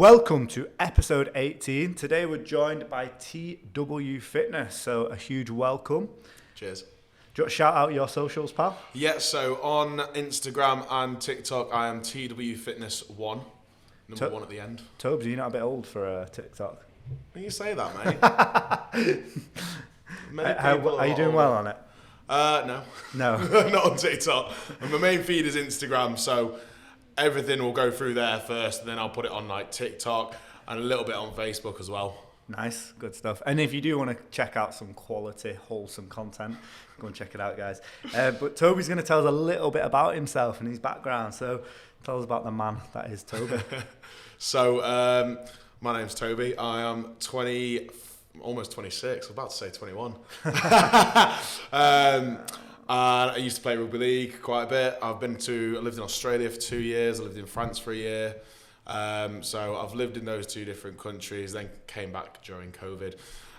Welcome to episode 18. Today we're joined by TW Fitness, so a huge welcome. Cheers. Do you want to shout out your socials, pal? Yeah, so on Instagram and TikTok, I am TW Fitness 1, number 1 at the end. Tobes, you're not a bit old for TikTok? When you say that, mate. Are you doing well on it? No. No. Not on TikTok. And my main feed is Instagram, so everything will go through there first, and then I'll put it on like TikTok and a little bit on Facebook as well. Nice, good stuff. And if you do want to check out some quality, wholesome content, go and check it out, guys. But Toby's going to tell us a little bit about himself and his background. So tell us about the man that is Toby. So my name's Toby. I am 20, almost 26. I'm about to say 21. I used to play Rugby League quite a bit. I lived in Australia for 2 years. I lived in France for a year. So I've lived in those two different countries, then came back during COVID.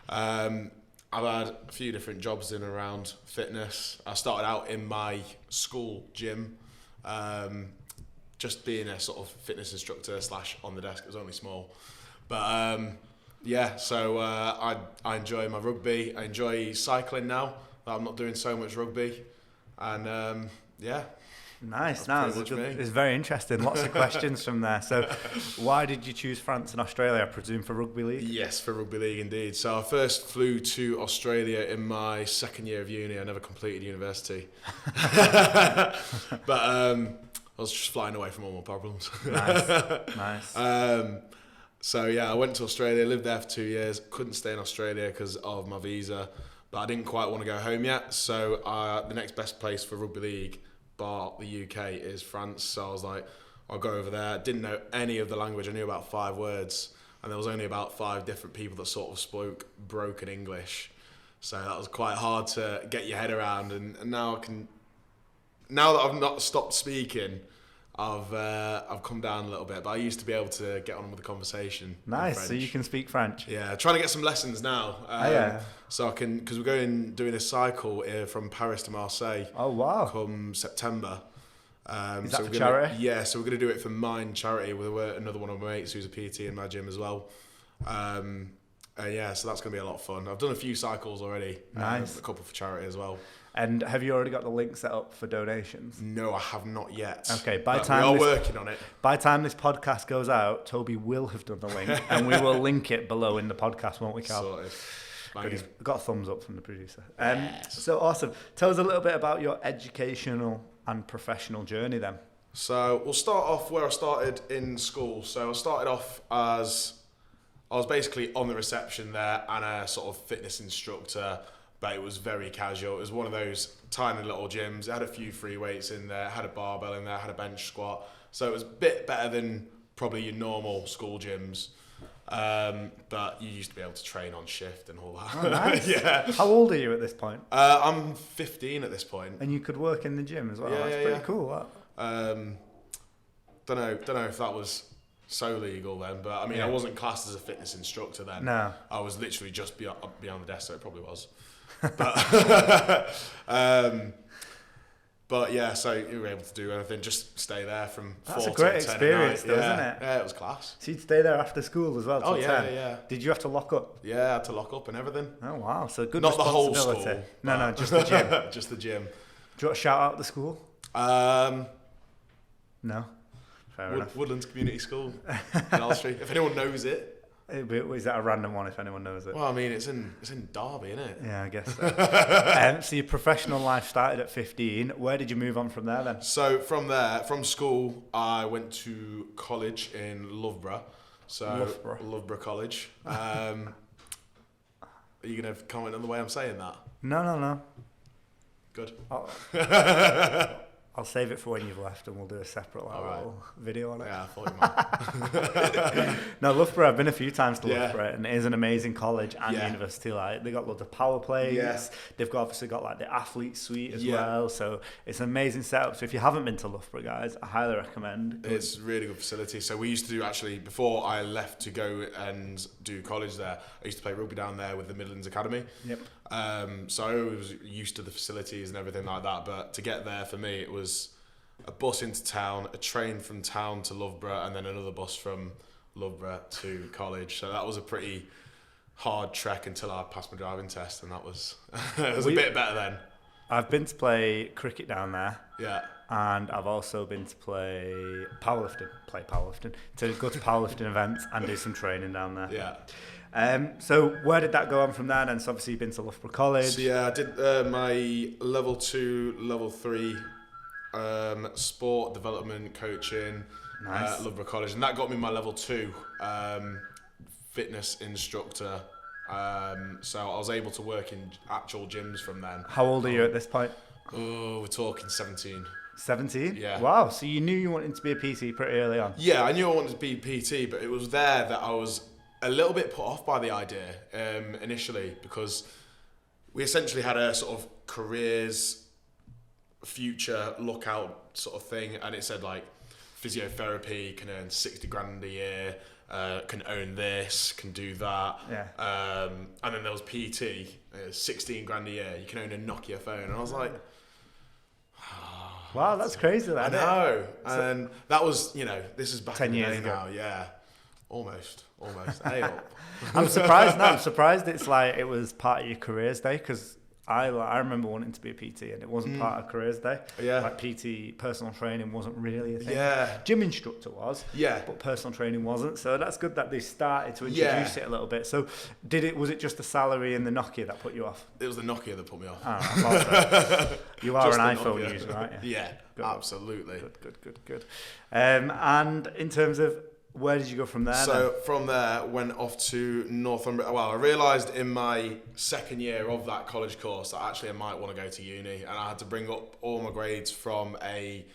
I've had a few different jobs in and around fitness. I started out in my school gym, just being a sort of fitness instructor / on the desk. It was only small. But so I enjoy my rugby. I enjoy cycling now that I'm not doing so much rugby. And Nice. It's very interesting. Lots of questions from there. So why did you choose France and Australia, I presume, for Rugby League? Yes, for Rugby League indeed. So I first flew to Australia in my second year of uni. I never completed university. But I was just flying away from all my problems. Nice. So yeah, I went to Australia, lived there for 2 years. Couldn't stay in Australia because of my visa, but I didn't quite want to go home yet. So the next best place for Rugby League, bar the UK, is France. So I was like, I'll go over there. Didn't know any of the language. I knew about 5 words, and there was only about 5 different people that sort of spoke broken English. So that was quite hard to get your head around. And now that I've not stopped speaking, I've come down a little bit, but I used to be able to get on with the conversation. Nice, so you can speak French. Yeah, trying to get some lessons now. So I can, because we're doing a cycle from Paris to Marseille. Oh wow! Come September. Is that for charity? Yeah, so we're going to do it for Mind Charity with another one of my mates who's a PT in my gym as well. So that's going to be a lot of fun. I've done a few cycles already. Nice. A couple for charity as well. And have you already got the link set up for donations? No, I have not yet. Okay, we are working on it. By the time this podcast goes out, Toby will have done the link, and we will link it below in the podcast, won't we, Cal? Sorted. He's got a thumbs up from the producer. So awesome. Tell us a little bit about your educational and professional journey then. So we'll start off where I started in school. So I started off as, I was basically on the reception there and a sort of fitness instructor, but it was very casual. It was one of those tiny little gyms. It had a few free weights in there, had a barbell in there, had a bench squat. So it was a bit better than probably your normal school gyms. But you used to be able to train on shift and all that. Oh, nice. Yeah. How old are you at this point? I'm 15 at this point. And you could work in the gym as well. Yeah, That's pretty cool. That. Don't know if that was so legal then, but I mean, I wasn't classed as a fitness instructor then. No. I was literally just behind the desk, so it probably was. But yeah, so you were able to do anything, just stay there from 4 to 10 That's a great experience though, isn't it? Yeah, it was class. So you'd stay there after school as well till 10? Yeah. Did you have to lock up? Yeah, I had to lock up and everything. Oh wow, so good Not the whole responsibility. school. No, just the gym. Just the gym. Do you want to shout out the school? No. Fair enough. Woodlands Community School in Old Street. If anyone knows it. Is that a random one if anyone knows it? Well, I mean, it's in Derby, isn't it? Yeah, I guess so. So your professional life started at 15. Where did you move on from there then? So from there, from school, I went to college in Loughborough. Loughborough College. Are you going to comment on the way I'm saying that? No. Good. I'll save it for when you've left and we'll do a separate little video on it. Yeah, I thought you might. No, Loughborough, I've been a few times to Loughborough, and it is an amazing college and university. Like, they got loads of power plays. Yeah. They've obviously got like the athlete suite as well. So it's an amazing setup. So if you haven't been to Loughborough, guys, I highly recommend. It's a really good facility. So we used to do, actually, before I left to go and do college there, I used to play rugby down there with the Midlands Academy. Yep. So I was used to the facilities and everything like that. But to get there for me, it was a bus into town, a train from town to Loughborough, and then another bus from Loughborough to college. So that was a pretty hard trek until I passed my driving test, and that was it was a bit better then. I've been to play cricket down there. Yeah. And I've also been to play powerlifting, to go to powerlifting events and do some training down there. Yeah. So where did that go on from there? And so obviously you've been to Loughborough College. So yeah, I did my level 2, level 3 sport development coaching Nice. at Loughborough College, and that got me my level 2 fitness instructor. So I was able to work in actual gyms from then. How old are you at this point? Oh, we're talking 17. 17? Yeah. Wow, so you knew you wanted to be a PT pretty early on. Yeah, I knew I wanted to be PT, but it was there that I was a little bit put off by the idea initially, because we essentially had a sort of careers future lookout sort of thing, and it said like physiotherapy can earn 60 grand a year, can own this, can do that. Yeah. And then there was PT, 16 grand a year, you can own a Nokia phone, and I was like, wow, that's crazy. I know. And that was, this is back 10 in the years day ago. now, yeah. Almost. Hey up. I'm surprised. No, I'm surprised it's like it was part of your careers day, because I remember wanting to be a PT and it wasn't part of careers day. Yeah. Like PT, personal training wasn't really a thing. Yeah. Gym instructor was. Yeah. But personal training wasn't. So that's good that they started to introduce it a little bit. So was it just the salary and the Nokia that put you off? It was the Nokia that put me off. Oh, I thought so. You are Just an the iPhone Nokia. user, aren't you? Yeah, Good. absolutely. Good. And in terms of where did you go from there? So from there, went off to Northumbria. Well, I realised in my second year of that college course that actually I might want to go to uni, and I had to bring up all my grades from a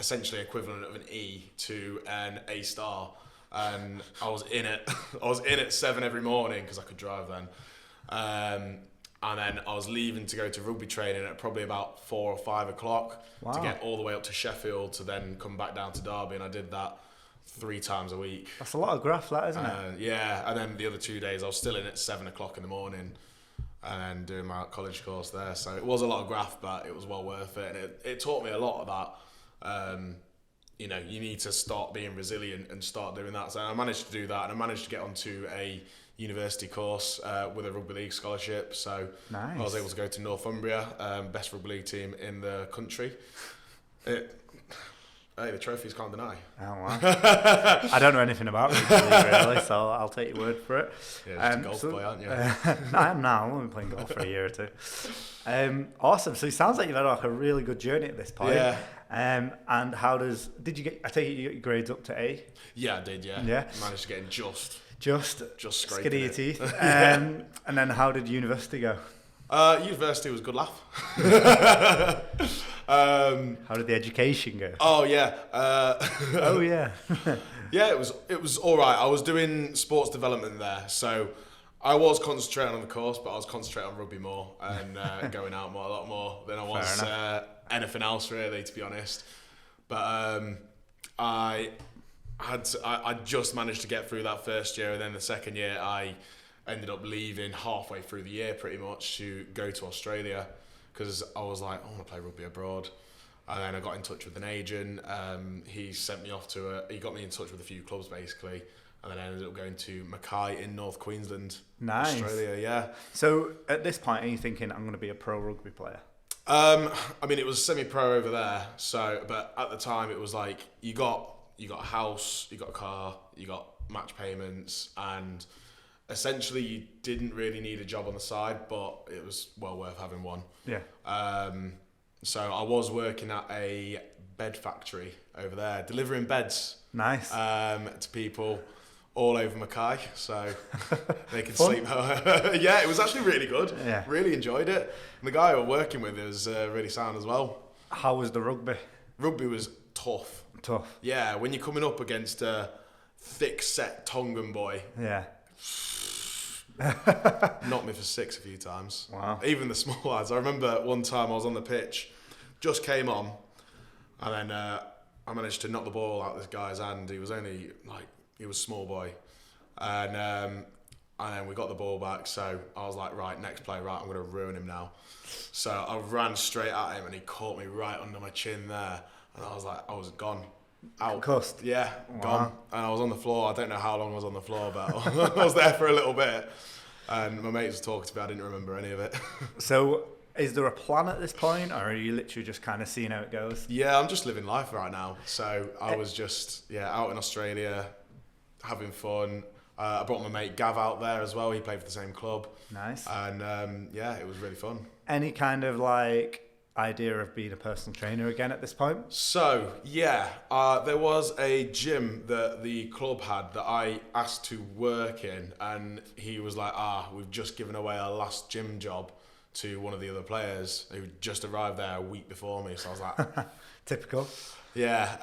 essentially equivalent of an E to an A star, and I was in it. I was in at 7 every morning because I could drive then, and then I was leaving to go to rugby training at probably about 4 or 5 o'clock to get all the way up to Sheffield to then come back down to Derby, and I did that 3 times a week. That's a lot of graph, that, isn't it? Yeah, and then the other 2 days I was still in at 7 o'clock in the morning and doing my college course there. So it was a lot of graph, but it was well worth it. And it taught me a lot about, you need to start being resilient and start doing that. So I managed to do that, and I managed to get onto a university course with a Rugby League scholarship. So nice. I was able to go to Northumbria, best Rugby League team in the country. Hey, the trophies can't deny. Oh, wow. I don't know anything about Rugby League, really, so I'll take your word for it. Yeah, just a golf boy, aren't you? I am now. I've only been playing golf for a year or two. Awesome. So it sounds like you've had like a really good journey at this point. Yeah. And did you get, I take it you got your grades up to A? Yeah, I did, yeah. Yeah. Managed to get in just scraping skin of your teeth. And then how did university go? University was a good laugh. How did the education go? Oh yeah. Oh yeah. Yeah, it was all right. I was doing sports development there, so I was concentrating on the course, but I was concentrating on rugby more and going out a lot more than I was anything else, really, to be honest. But I just managed to get through that first year, and then the second year I ended up leaving halfway through the year pretty much to go to Australia, because I was like, I want to play rugby abroad. And then I got in touch with an agent. He sent me off he got me in touch with a few clubs basically, and then I ended up going to Mackay in North Queensland, nice. Australia. Yeah. So at this point, are you thinking I'm going to be a pro rugby player? I mean, it was semi-pro over there. So, but at the time, it was like you got a house, you got a car, you got match payments, and essentially you didn't really need a job on the side, but it was well worth having one. Yeah. So I was working at a bed factory over there, delivering beds. Nice. To people all over Mackay, so they could sleep. Yeah, it was actually really good. Yeah. Really enjoyed it. And the guy I was working with was really sound as well. How was the rugby? Rugby was tough. Tough. Yeah, when you're coming up against a thick-set Tongan boy. Yeah. Knocked me for 6 a few times. Wow. Even the small lads. I remember one time I was on the pitch, just came on, and then I managed to knock the ball out of this guy's hand. He was only he was a small boy, and then we got the ball back. So I was like, right, next play, right, I'm going to ruin him now. So I ran straight at him, and he caught me right under my chin there, and I was like, I was gone. out. Concussed? Yeah, Wow. gone. And I was on the floor. I don't know how long I was on the floor, but I was there for a little bit. And my mates were talking to me. I didn't remember any of it. So is there a plan at this point, or are you literally just kind of seeing how it goes? Yeah, I'm just living life right now. So I was just, out in Australia, having fun. I brought my mate Gav out there as well. He played for the same club. Nice. And it was really fun. Any kind of like idea of being a personal trainer again at this point? So, there was a gym that the club had that I asked to work in, and he was like, we've just given away our last gym job to one of the other players who just arrived there a week before me. So I was like... Typical. Yeah.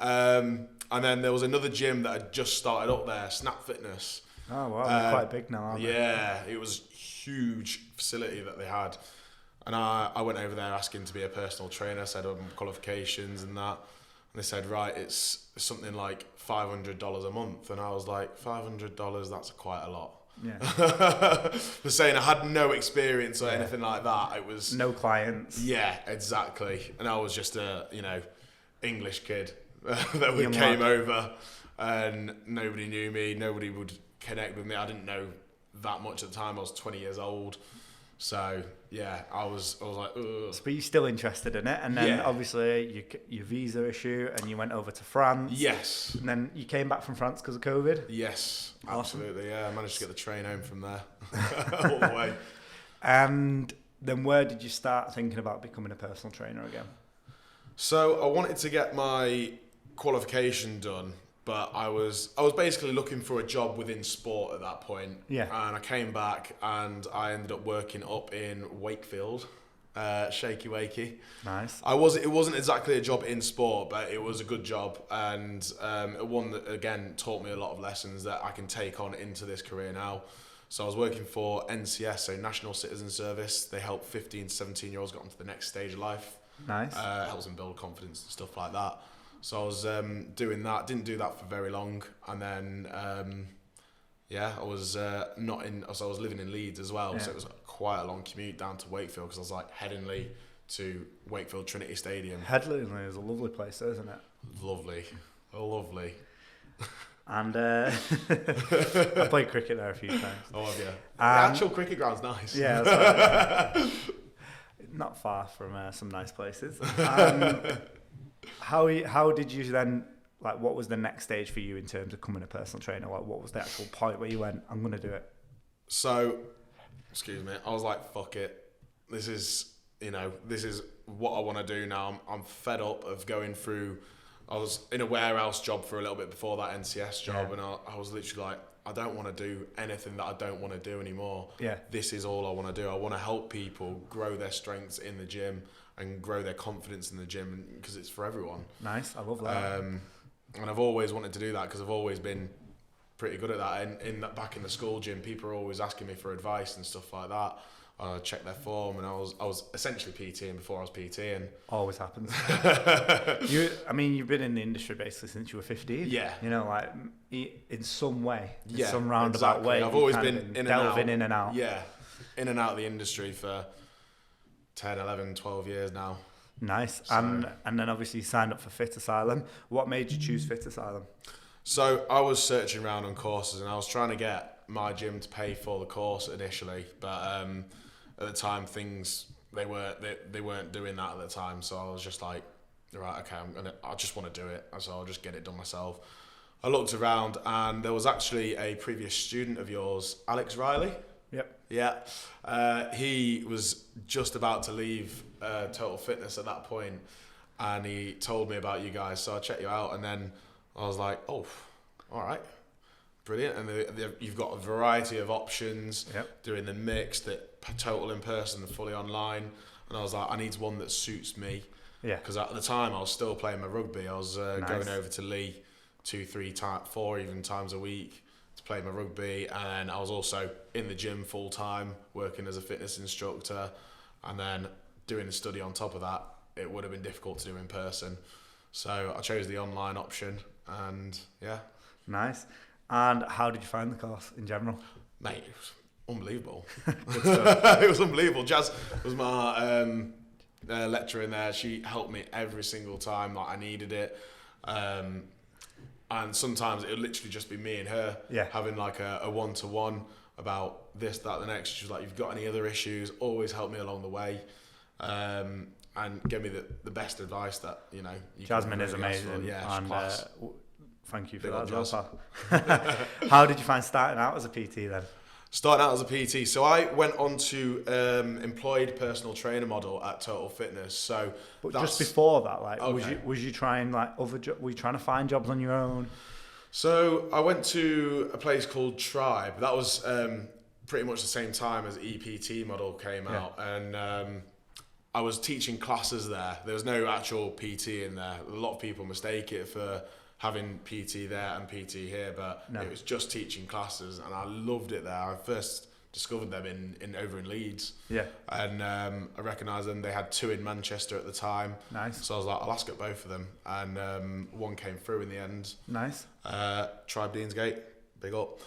And then there was another gym that had just started up there, Snap Fitness. Oh, wow. They're quite big now, aren't they? Yeah, it was a huge facility that they had. And I went over there asking to be a personal trainer, said qualifications and that. And they said, right, it's something like $500 a month. And I was like, $500, that's quite a lot. Yeah. For saying I had no experience or anything like that. It was... No clients. Yeah, exactly. And I was just a, English kid that came over and nobody knew me. Nobody would connect with me. I didn't know that much at the time. I was 20 years old. So, I was like, ugh. But you're still interested in it. And then obviously your visa issue and you went over to France. Yes. And then you came back from France because of COVID. Yes, Awesome. absolutely. Yeah, I managed to get the train home from there all the way. And then where did you start thinking about becoming a personal trainer again? So I wanted to get my qualification done, but I was basically looking for a job within sport at that point. Yeah. And I came back and I ended up working up in Wakefield, Shaky Wakey. Nice. It wasn't exactly a job in sport, but it was a good job, and one that again taught me a lot of lessons that I can take on into this career now. So I was working for NCS, so National Citizen Service. They help 15 to 17-year-olds get onto the next stage of life. Nice. Helps them build confidence and stuff like that. So I was doing that. Didn't do that for very long, and then I was not in. So I was living in Leeds as well. Yeah. So it was quite a long commute down to Wakefield because I was like Headingley to Wakefield Trinity Stadium. Headingley is a lovely place, isn't it? Lovely, lovely. And I played cricket there a few times. Oh, have you? The actual cricket ground's nice. Yeah, that's right. Not far from some nice places. How did you then, like, what was the next stage for you in terms of becoming a personal trainer? Like, what was the actual point where you went, I'm going to do it? So, excuse me, I was like, fuck it. This is what I want to do now. I'm fed up of going through. I was in a warehouse job for a little bit before that NCS job, and I was literally like, I don't want to do anything that I don't want to do anymore. Yeah. This is all I want to do. I want to help people grow their strengths in the gym and grow their confidence in the gym, because it's for everyone. Nice, I love that. And I've always wanted to do that because I've always been pretty good at that. Back in the school gym, people are always asking me for advice and stuff like that. Check their form, and I was essentially PTing before I was PTing. Always happens. You've been in the industry basically since you were 15. Yeah. Like in some way, in some roundabout way. I've always been delving in and out. Yeah, in and out of the industry for 10, 11, 12 years now. Nice. So, and then obviously you signed up for Fitasylum. What made you choose Fitasylum? So I was searching around on courses, and I was trying to get my gym to pay for the course initially, but at the time they weren't doing that at the time. So I was just like, right, okay, I just want to do it, so I'll just get it done myself. I looked around, and there was actually a previous student of yours, Alex Riley. Yep. Yeah. He was just about to leave Total Fitness at that point, and he told me about you guys, so I checked you out, and then I was like, oh, all right, brilliant. And you've got a variety of options. Yep. Doing the mix, that total in person, fully online, and I was like, I need one that suits me. Yeah. Because at the time I was still playing my rugby. I was going over to Lee 2, 3, 4 even times a week to play my rugby, and I was also in the gym full time, working as a fitness instructor, and then doing the study on top of that. It would have been difficult to do in person, so I chose the online option, and yeah. Nice. And how did you find the course in general? Mate, it was unbelievable. It was unbelievable. Jazz was my lecturer in there. She helped me every single time that I needed it. And sometimes it would literally just be me and her having like a one-to-one about this, that, the next. She was like, "You've got any other issues? Always help me along the way." And give me the best advice that, you know. Jasmine is amazing. Yeah, and thank you for Big that up, as well, pal. How did you find starting out as a PT then? Starting out as a PT, so I went on to employed personal trainer model at Total Fitness. So, but just before that, like, was you trying like were you trying to find jobs on your own? So I went to a place called Tribe. That was pretty much the same time as EPT model came out, and I was teaching classes there. There was no actual PT in there. A lot of people mistake it for having PT there and PT here, but it was just teaching classes, and I loved it there. I first discovered them over in Leeds. Yeah. And I recognised them. They had 2 in Manchester at the time. Nice. So I was like, I'll ask at both of them, and one came through in the end. Nice. Tribe Deansgate, big up.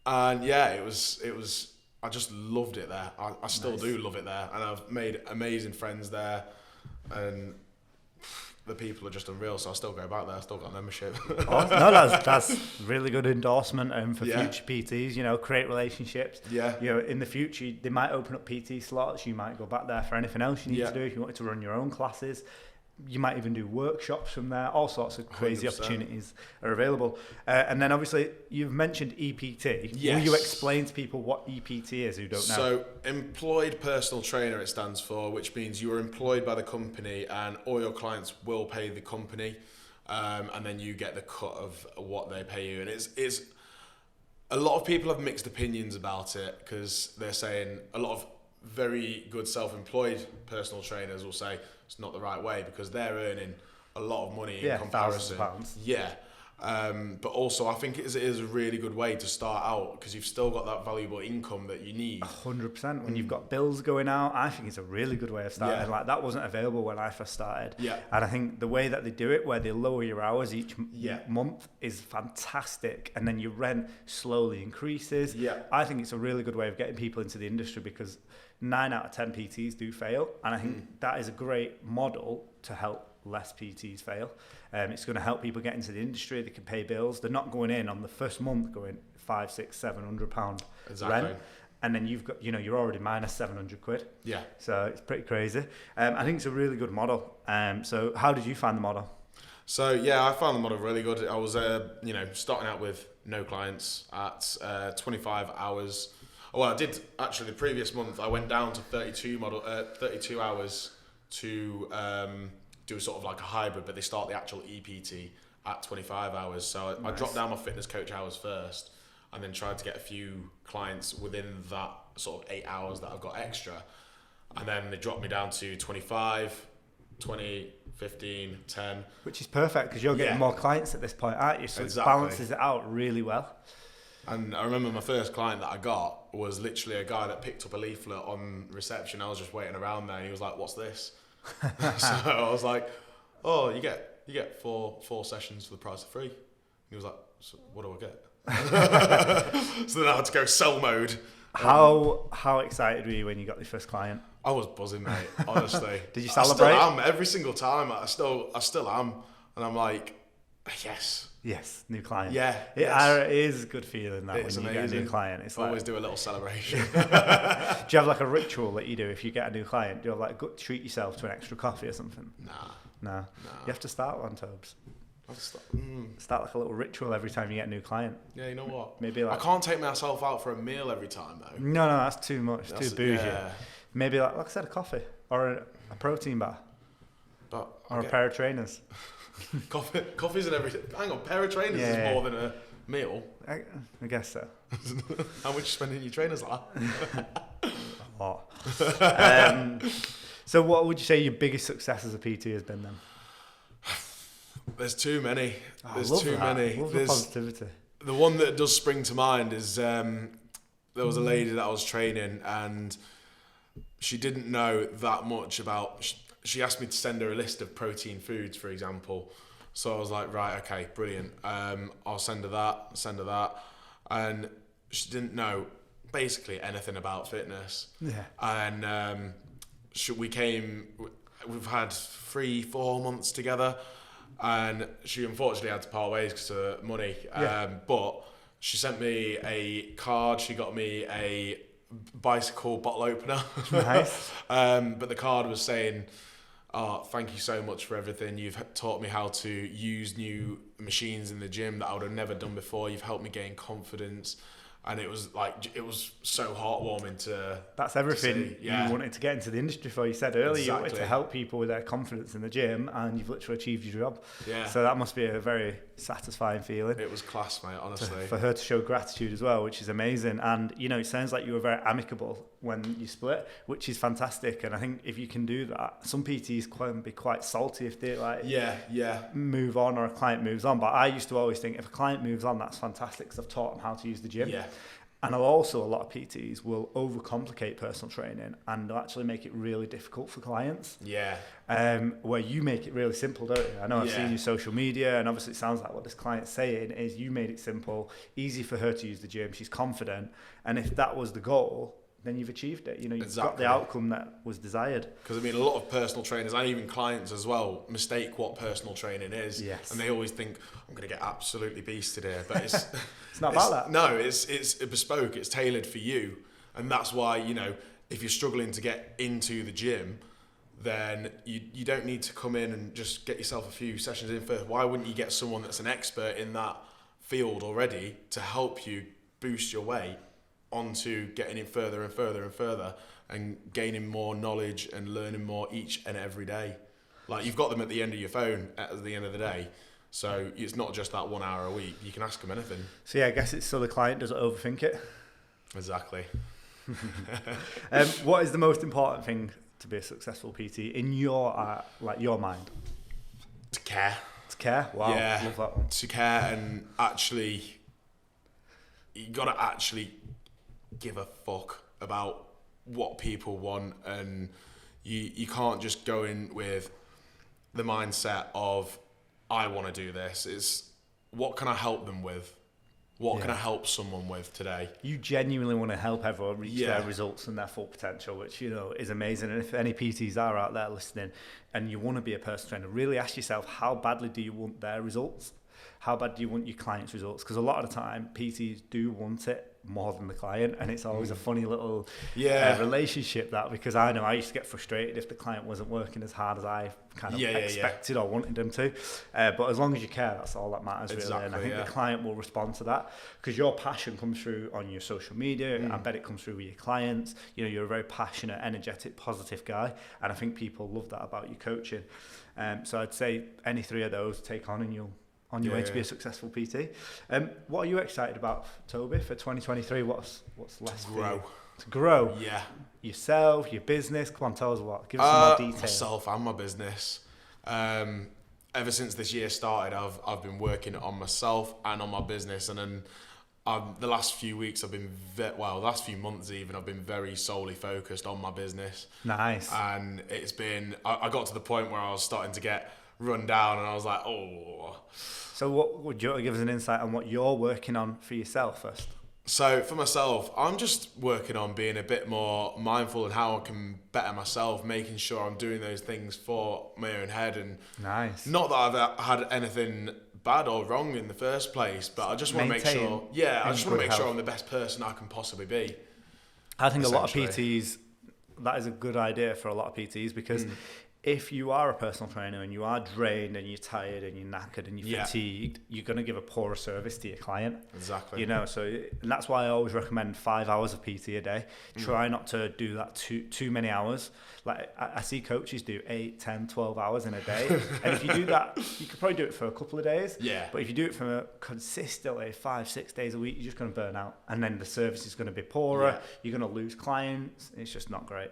And yeah, it was. I just loved it there. I still do love it there, and I've made amazing friends there, and the people are just unreal. So I still go back there. I still got a membership. Oh, no, that's really good endorsement for future PTs. You know, create relationships. Yeah. You know, in the future they might open up PT slots. You might go back there for anything else you need to do. If you wanted to run your own classes, you might even do workshops from there. All sorts of crazy 100%. Opportunities are available. And then obviously you've mentioned EPT. Yes. Will you explain to people what EPT is who don't know? So employed personal trainer it stands for, which means you are employed by the company and all your clients will pay the company, and then you get the cut of what they pay you. And it's a lot of people have mixed opinions about it, because they're saying a lot of very good self-employed personal trainers will say it's not the right way because they're earning a lot of money in comparison. Pounds. Yeah. But also I think it is a really good way to start out, because you've still got that valuable income that you need. 100%. When you've got bills going out, I think it's a really good way of starting. Yeah. Like, that wasn't available when I first started. Yeah. And I think the way that they do it, where they lower your hours each month, is fantastic. And then your rent slowly increases. Yeah. I think it's a really good way of getting people into the industry, because 9 out of 10 PTs do fail. And I think that is a great model to help less PTs fail. It's going to help people get into the industry. They can pay bills. They're not going in on the first month going £500, £600, £700 rent, and then you've got, you know, you're already minus 700 quid. Yeah. So it's pretty crazy. I think it's a really good model. So how did you find the model? So yeah, I found the model really good. I was starting out with no clients at 25 hours. Well, I did actually the previous month. I went down to 32 hours to do sort of like a hybrid, but they start the actual EPT at 25 hours. So I dropped down my fitness coach hours first, and then tried to get a few clients within that sort of 8 hours that I've got extra. And then they dropped me down to 25, 20, 15, 10. Which is perfect, because you're getting more clients at this point, aren't you? So it balances it out really well. And I remember my first client that I got was literally a guy that picked up a leaflet on reception. I was just waiting around there, and he was like, "What's this?" So I was like, "Oh, you get four sessions for the price of 3." And he was like, "So what do I get?" So then I had to go sell mode. How excited were you when you got your first client? I was buzzing, mate. Honestly. Did you celebrate? I still am every single time. I still am, and I'm like, yes. Yes, new client. Yeah, it is a good feeling that it's when you amazing. get a new client. It's always do a little celebration. Do you have like a ritual that you do if you get a new client? Do you have like treat yourself to an extra coffee or something? Nah. You have to start one, Tobes. Start like a little ritual every time you get a new client. Yeah, you know what? Maybe like, I can't take myself out for a meal every time though. No, that's too much. Too bougie. Yeah. Maybe like I said, a coffee or a protein bar, or a pair of trainers. Coffee's and everything. Hang on, pair of trainers is more than a meal. I guess so. How much you spending your trainers like? A lot. So what would you say your biggest success as a PT has been then? There's too many. There's love too that. many. Love the positivity. The one that does spring to mind is there was a lady that I was training, and she didn't know that much about. She asked me to send her a list of protein foods, for example. So I was like, right, okay, brilliant. I'll send her that. And she didn't know basically anything about fitness. Yeah. And we've had 3-4 months together, and she unfortunately had to part ways because of money. But she sent me a card. She got me a bicycle bottle opener. Nice. But the card was saying, thank you so much for everything. You've taught me how to use new machines in the gym that I would have never done before. You've helped me gain confidence. And it was so heartwarming to. That's everything see. Yeah. you wanted to get into the industry for. You said earlier you wanted Exactly. to help people with their confidence in the gym, and you've literally achieved your job. Yeah. So that must be a very satisfying feeling. It was class, mate, honestly. For her to show gratitude as well, which is amazing. And, you know, it sounds like you were very amicable when you split, which is fantastic. And I think if you can do that, some PTs can be quite salty if they move on or a client moves on. But I used to always think if a client moves on, that's fantastic because I've taught them how to use the gym. Yeah. And also a lot of PTs will overcomplicate personal training and they'll actually make it really difficult for clients. Yeah. Where you make it really simple, don't you? I know I've seen your social media, and obviously it sounds like what this client's saying is you made it simple, easy for her to use the gym. She's confident, and if that was the goal, then you've achieved it. You know, you've got the outcome that was desired. Because I mean, a lot of personal trainers and even clients as well mistake what personal training is. Yes. And they always think, I'm going to get absolutely beasted here, but it's it's not about that. No, it's bespoke. It's tailored for you, and that's why, you know, if you're struggling to get into the gym, then you don't need to come in and just get yourself a few sessions in first. Why wouldn't you get someone that's an expert in that field already to help you boost your way onto getting in further and further and further and gaining more knowledge and learning more each and every day? Like, you've got them at the end of your phone at the end of the day, so it's not just that 1 hour a week. You can ask them anything. So yeah, I guess it's so the client doesn't overthink it. Exactly. What is the most important thing to be a successful PT in your your mind? To care. To care? Wow, Yeah, love that one. to care, and actually, you got to actually give a fuck about what people want, and you can't just go in with the mindset of, I want to do this. It's, what can I help them with? What can I help someone with today? You genuinely want to help everyone reach their results and their full potential, which, you know, is amazing. And if any PTs are out there listening and you want to be a personal trainer, really ask yourself, how badly do you want their results? How bad do you want your client's results? Because a lot of the time, PTs do want it more than the client, and it's always a funny little relationship, that, because I know I used to get frustrated if the client wasn't working as hard as I kind of expected or wanted them to. But as long as you care, that's all that matters, really. And I think the client will respond to that, because your passion comes through on your social media. I bet it comes through with your clients. You know, you're a very passionate, energetic, positive guy, and I think people love that about your coaching. So I'd say any three of those take on, and you'll on your way to be a successful PT. What are you excited about, Toby, for 2023? What's left for you? To grow? Yeah. Yourself, your business? Come on, tell us what. Give us some more detail. Myself and my business. Ever since this year started, I've been working on myself and on my business, and then the last few weeks I've been the last few months even, I've been very solely focused on my business. Nice. And it's been, I got to the point where I was starting to get run down, and I was like, oh. So what would you give us an insight on what you're working on for yourself first? So for myself, I'm just working on being a bit more mindful in how I can better myself, making sure I'm doing those things for my own head. And nice. Not that I've had anything bad or wrong in the first place, but I just want to make sure, I just want to make sure I'm the best person I can possibly be. I think a lot of PTs, that is a good idea for a lot of PTs, because if you are a personal trainer and you are drained and you're tired and you're knackered and you're fatigued, you're going to give a poorer service to your client. Exactly. You know, so, and that's why I always recommend 5 hours of PT a day. Try not to do that too many hours. Like, I see coaches do 8, 10, 12 hours in a day. And if you do that, you could probably do it for a couple of days. Yeah. But if you do it for consistently 5, 6 days a week, you're just going to burn out. And then the service is going to be poorer. Yeah. You're going to lose clients. It's just not great.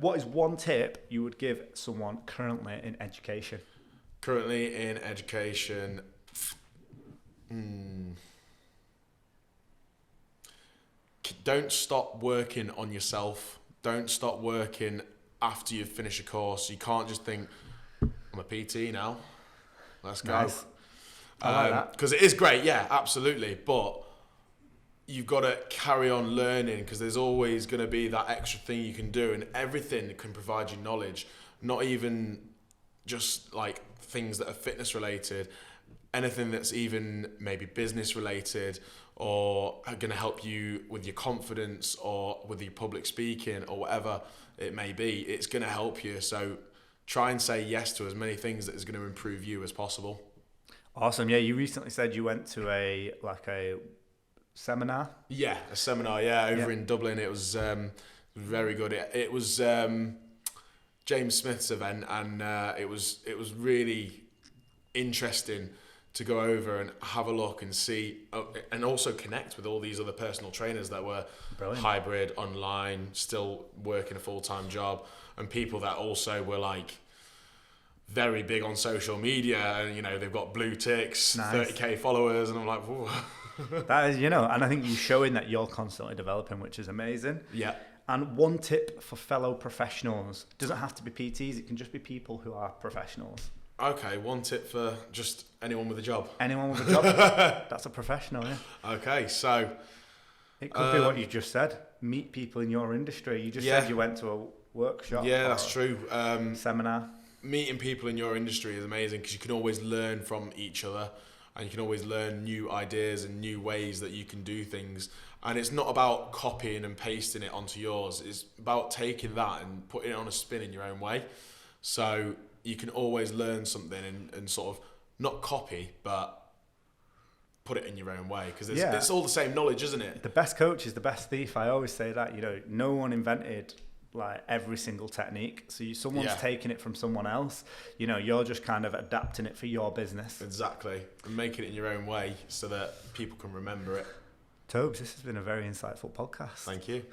What is one tip you would give someone currently in education? Currently in education, don't stop working on yourself. Don't stop working after you've finished a course. You can't just think, I'm a PT now, let's go. Nice. I like that. Because it is great, yeah, absolutely, but you've got to carry on learning, because there's always going to be that extra thing you can do, and everything can provide you knowledge, not even just like things that are fitness related, anything that's even maybe business related, or are going to help you with your confidence or with your public speaking or whatever it may be, it's going to help you. So try and say yes to as many things that is going to improve you as possible. Awesome. Yeah, you recently said you went to a seminar. Yeah, a seminar. Yeah, over in Dublin. It was very good. It was James Smith's event, and it was really interesting to go over and have a look and see, and also connect with all these other personal trainers that were hybrid, online, still working a full-time job, and people that also were like very big on social media, and you know, they've got blue ticks, nice. 30k followers, and I'm like, whoa. That is, you know, and I think you're showing that you're constantly developing, which is amazing. Yeah. And one tip for fellow professionals, it doesn't have to be PTs, it can just be people who are professionals. Okay, one tip for just anyone with a job. Anyone with a job, that's a professional, yeah. Okay, so it could be what you just said. Meet people in your industry. You just said you went to a workshop. Yeah, that's true. Seminar. Meeting people in your industry is amazing because you can always learn from each other, and you can always learn new ideas and new ways that you can do things. And it's not about copying and pasting it onto yours. It's about taking that and putting it on a spin in your own way. So you can always learn something and sort of not copy, but put it in your own way, because it's all the same knowledge, isn't it? The best coach is the best thief. I always say that. You know, no one invented like every single technique, so someone's taking it from someone else. You know, you're just kind of adapting it for your business. Exactly, and making it in your own way so that people can remember it. Tobes, this has been a very insightful podcast. Thank you.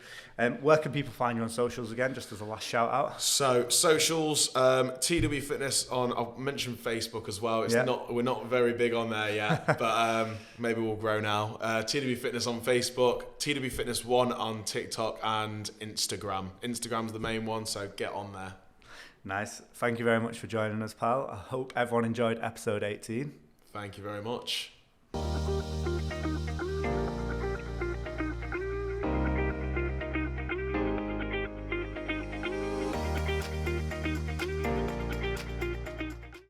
Where can people find you on socials again, just as a last shout out? So socials, TW Fitness on, I'll mention Facebook as well. We're not very big on there yet, but maybe we'll grow now. TW Fitness on Facebook, TW Fitness 1 on TikTok and Instagram. Instagram's the main one, so get on there. Nice. Thank you very much for joining us, pal. I hope everyone enjoyed episode 18. Thank you very much.